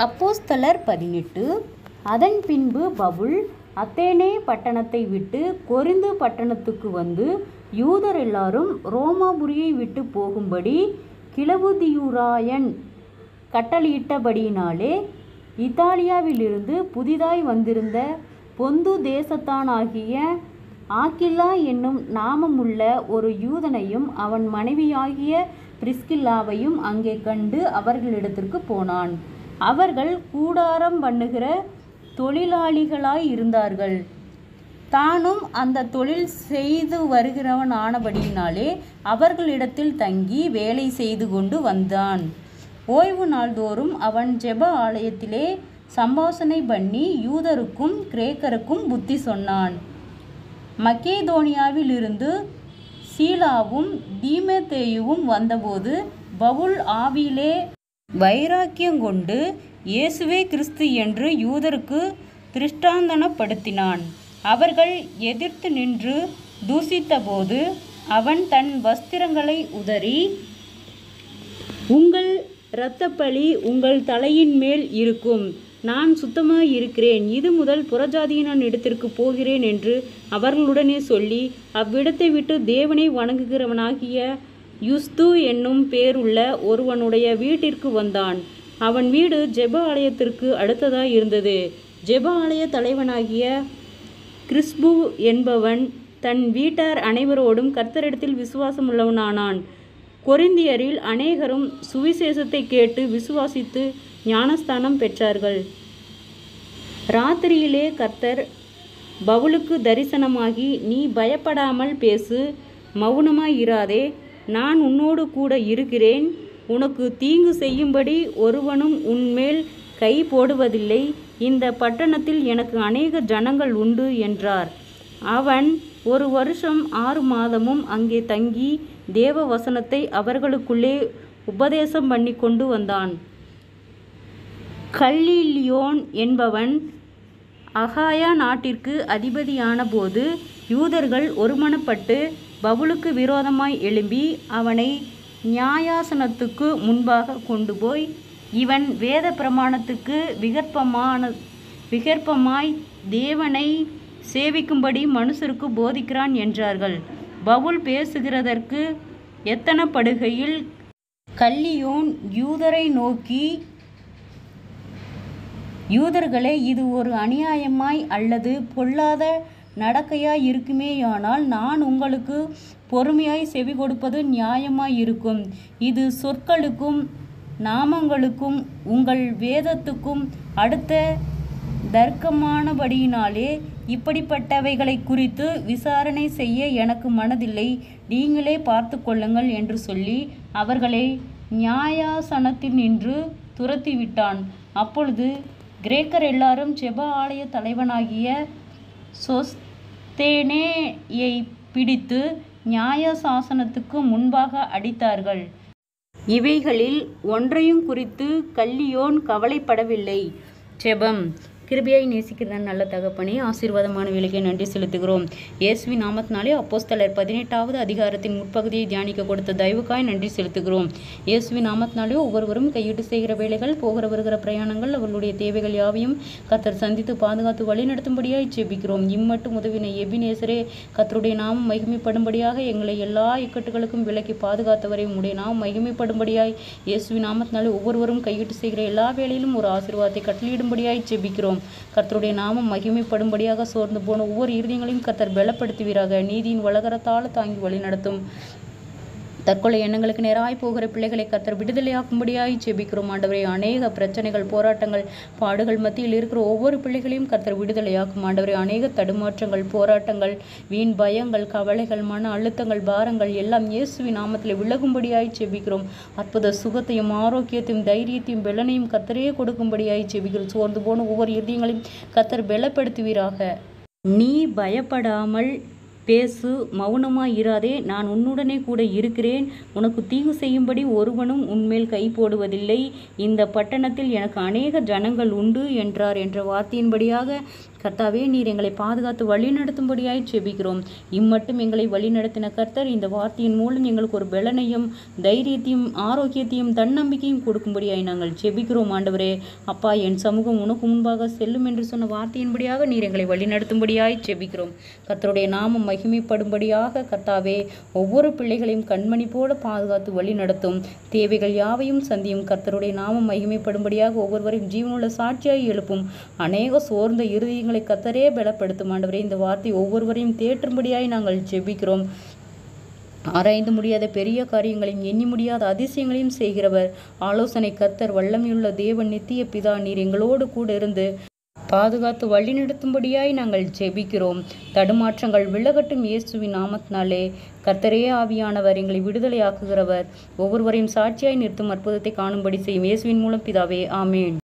அப்போஸ்தலர் 18. அதன் பின்பு பவுல் அத்தேனே பட்டணத்தை விட்டு கொரிந்து பட்டணத்துக்கு வந்து யூதர் எல்லாரும் ரோமாபுரியை விட்டு போகும்படி கிலவுதியுராயன் கட்டளையிட்டபடியினாலே இத்தாலியாவிலிருந்து புதிதாய் வந்திருந்த பொந்து தேசத்தானாகிய ஆக்கில்லா என்னும் நாமமுள்ள ஒரு யூதனையும் அவன் மனைவியாகிய பிரிஸ்கில்லாவையும் அங்கே கண்டு அவர்களிடத்திற்கு போனான். அவர்கள் கூடாரம் பண்ணுகிற தொழிலாளிகளாய் இருந்தார்கள். தானும் அந்த தொழில் செய்து வருகிறவன் ஆனபடியினாலே அவர்களிடத்தில் தங்கி வேலை செய்து கொண்டு வந்தான். ஓய்வு நாள்தோறும் அவன் ஜெப ஆலயத்திலே சம்பாஷணை பண்ணி யூதருக்கும் கிரேக்கருக்கும் புத்தி சொன்னான். மக்கேதோனியாவிலிருந்து சீலாவும் தீமோத்தேயுவும் வந்தபோது பவுல் ஆவியிலே வைராக்கியங்கொண்டு இயேசுவே கிறிஸ்து என்று யூதருக்கு திருஷ்டாந்தனப்படுத்தினான். அவர்கள் எதிர்த்து நின்று தூஷித்தபோது அவன் தன் வஸ்திரங்களை உதறி, உங்கள் இரத்தப்பழி உங்கள் தலையின் மேல் இருக்கும், நான் சுத்தமாய் இருக்கிறேன், இது முதல் புறஜாதியினான் இடத்திற்கு போகிறேன் என்று அவர்களுடனே சொல்லி அவ்விடத்தை விட்டு தேவனை வணங்குகிறவனாகிய யுஸ்து என்னும் பேருள்ள ஒருவனுடைய வீட்டிற்கு வந்தான். அவன் வீடு ஜெப ஆலயத்திற்கு அடுத்ததாய் இருந்தது. ஜெப ஆலய தலைவனாகிய கிறிஸ்பு என்பவன் தன் வீட்டார் அனைவரோடும் கர்த்தரிடத்தில் விசுவாசமுள்ளவனானான். கொரிந்தியரில் அநேகரும் சுவிசேஷத்தை கேட்டு விசுவாசித்து ஞானஸ்தானம் பெற்றார்கள். ராத்திரியிலே கர்த்தர் பவுலுக்கு தரிசனமாகி, நீ பயப்படாமல் பேசு, மௌனமாய் இராதே, நான் உன்னோடு கூட இருக்கிறேன், உனக்கு தீங்கு செய்யும்படி ஒருவனும் உன்மேல் கை போடுவதில்லை, இந்த பட்டணத்தில் எனக்கு அநேக ஜனங்கள் உண்டு என்றார். அவன் 1 வருஷம் 6 மாதமும் அங்கே தங்கி தேவ வசனத்தை அவர்களுக்குள்ளே உபதேசம் பண்ணி கொண்டு வந்தான். கல்லிலியோன் என்பவன் அகாயா நாட்டிற்கு அதிபதியான போது யூதர்கள் ஒருமனப்பட்டு பவுலுக்கு விரோதமாய் எழும்பி அவனை நியாயாசனத்துக்கு முன்பாக கொண்டு போய், இவன் வேத பிரமாணத்துக்கு விகற்பமாய் தேவனை சேவிக்கும்படி மனுஷருக்கு போதிக்கிறான் என்றார்கள். பவுல் பேசுகிறதற்கு எத்தனப்படுகையில் கல்லியோன் யூதரை நோக்கி, யூதர்களே, இது ஒரு அநியாயமாய் அல்லது பொல்லாத நடக்கையாய் இருக்குமேயானால் நான் உங்களுக்கு பொறுமையாய் செவி கொடுப்பது நியாயமாய் இருக்கும். இது சொற்களுக்கும் நாமங்களுக்கும் உங்கள் வேதத்துக்கும் அடுத்த தர்க்கமானபடியினாலே இப்படிப்பட்டவைகளை குறித்து விசாரணை செய்ய எனக்கு மனதில்லை, நீங்களே பார்த்து கொள்ளுங்கள் என்று சொல்லி அவர்களை நியாயாசனத்தினின்று துரத்திவிட்டான். அப்பொழுது கிரேக்கர் எல்லாரும் ஜெப ஆலய தலைவனாகிய சொஸ்தேனேயை பிடித்து நியாயசாசனத்துக்கு முன்பாக அடித்தார்கள். இவைகளில் ஒன்றையும் குறித்து கல்லியோன் கவலைப்படவில்லை. ஜெபம். கிருபையாய் நேசிக்கிற நல்ல தகப்பனே, ஆசீர்வாதமான வேலைக்கு நன்றி செலுத்துகிறோம். இயேசுவின் நாமத்தினாலே அப்போஸ்தலர் 18வது அதிகாரத்தின் முற்பகுதியை தியானிக்க கொடுத்த தயவுக்காய் நன்றி செலுத்துகிறோம். இயேசுவின் நாமத்தினாலே ஒவ்வொருவரும் கையிட்டு செய்கிற வேலைகள், போகிற வருகிற பிரயாணங்கள், அவர்களுடைய தேவைகள் யாவையும் கர்த்தர் சந்தித்து பாதுகாத்து வழிநடத்தும்படியாய் ஜெபிக்கிறோம். இம்மட்டும் உதவின எபினேசரே, கர்த்தருடைய நாமம் மகிமைப்படும்படியாக எங்களை எல்லா இக்கட்டுகளுக்கும் விலக்கி பாதுகாத்தவரை உடைய நாமம் மகிமைப்படும்படியாய் இயேசுவின் நாமத்தினாலே ஒவ்வொருவரும் கையிட்டு செய்கிற எல்லா வேலையிலும் ஒரு ஆசீர்வாதத்தை கட்டளையிடும்படியாய் ஜெபிக்கிறோம். கர்த்தருடைய நாமம் மகிமைப்படும்படியாக சோர்ந்து போன ஒவ்வொரு இருதயங்களையும் கர்த்தர் பலப்படுத்துவீராக. நீதியின் வலகரத்தால் தாங்கி வழி நடத்தும். தற்கொலை எண்ணங்களுக்கு நேராய் போகிற பிள்ளைகளை கர்த்தர் விடுதலையாக்கும்படியாய் ஜெபிக்கிறோம். ஆண்டவரே, அநேக பிரச்சனைகள், போராட்டங்கள், பாடுகள் மத்தியில் இருக்கிற ஒவ்வொரு பிள்ளைகளையும் கர்த்தர் விடுதலையாக்கும். ஆண்டவரே, அநேக தடுமாற்றங்கள், போராட்டங்கள், வீண் பயங்கள், கவலைகள், மன அழுத்தங்கள், பாரங்கள் எல்லாம் இயேசுவின் நாமத்தில் விலகும்படியாய் ஜெபிக்கிறோம். அற்புத சுகத்தையும் ஆரோக்கியத்தையும் தைரியத்தையும் பெலனையும் கர்த்தரே கொடுக்கும்படியாய் ஜெபிக்கிறோம். சோர்ந்து போன ஒவ்வொரு இருதயங்களையும் கர்த்தர் பலப்படுத்துவீராக. நீ பயப்படாமல் பேசு, மௌனமாய் இராதே, நான் உன்னுடனே கூட இருக்கிறேன், உனக்கு தீங்கு செய்யும்படி ஒருவனும் உன்மேல் கை போடுவதில்லை, இந்த பட்டணத்தில் எனக்கு அநேக ஜனங்கள் உண்டு என்றார் என்ற வார்த்தையின்படியாக கர்த்தாவே, நீர் எங்களை பாதுகாத்து வழி நடத்தும்படியாய் ஜெபிக்கிறோம். இம்மட்டும் எங்களை வழி நடத்தின கர்த்தர் இந்த வார்த்தையின் மூலம் எங்களுக்கு ஒரு பலனையும் தைரியத்தையும் ஆரோக்கியத்தையும் தன்னம்பிக்கையும் கொடுக்கும்படியாய் நாங்கள் ஜெபிக்கிறோம். ஆண்டவரே, அப்பா, என் சமூகம் உனக்கு முன்பாக செல்லும் என்று சொன்ன வார்த்தையின்படியாக நீர் எங்களை வழி நடத்தும்படியாய் ஜெபிக்கிறோம். கர்த்தருடைய நாமம் மகிமைப்படும்படியாக கர்த்தாவே, ஒவ்வொரு பிள்ளைகளையும் கண்மணி போல பாதுகாத்து வழி நடத்தும். தேவைகள் யாவையும் சந்தியும். கர்த்தருடைய நாமம் மகிமைப்படும்படியாக ஒவ்வொருவரையும் ஜீவனுள்ள சாட்சியாய் எழுப்பும். அநேக சோர்ந்த இருதயங்களை கர்த்தரே பலப்படுத்தும். ஆண்டவரே, இந்த வார்த்தை ஒவ்வொருவரையும் தேற்றும்படியாய் நாங்கள் ஜெபிக்கிறோம். ஆராய்ந்து முடியாத பெரிய காரியங்களையும் எண்ணி முடியாத அதிசயங்களையும் செய்கிறவர், ஆலோசனை கர்த்தர், வல்லமையுள்ள தேவன், நித்திய பிதா, நீர் எங்களோடு கூட இருந்து பாதுகாத்து வழி நடத்தும்படியாய் நாங்கள் ஜெபிக்கிறோம். தடுமாற்றங்கள் விலகட்டும் இயேசுவின் நாமத்தினாலே. கர்த்தரே ஆவியானவர், எங்களை விடுதலை ஆக்குகிறவர், ஒவ்வொருவரையும் சாட்சியாய் நிறுத்தும், அற்புதத்தை காணும்படி செய்யும். இயேசுவின் மூலம் பிதாவே, ஆமேன்.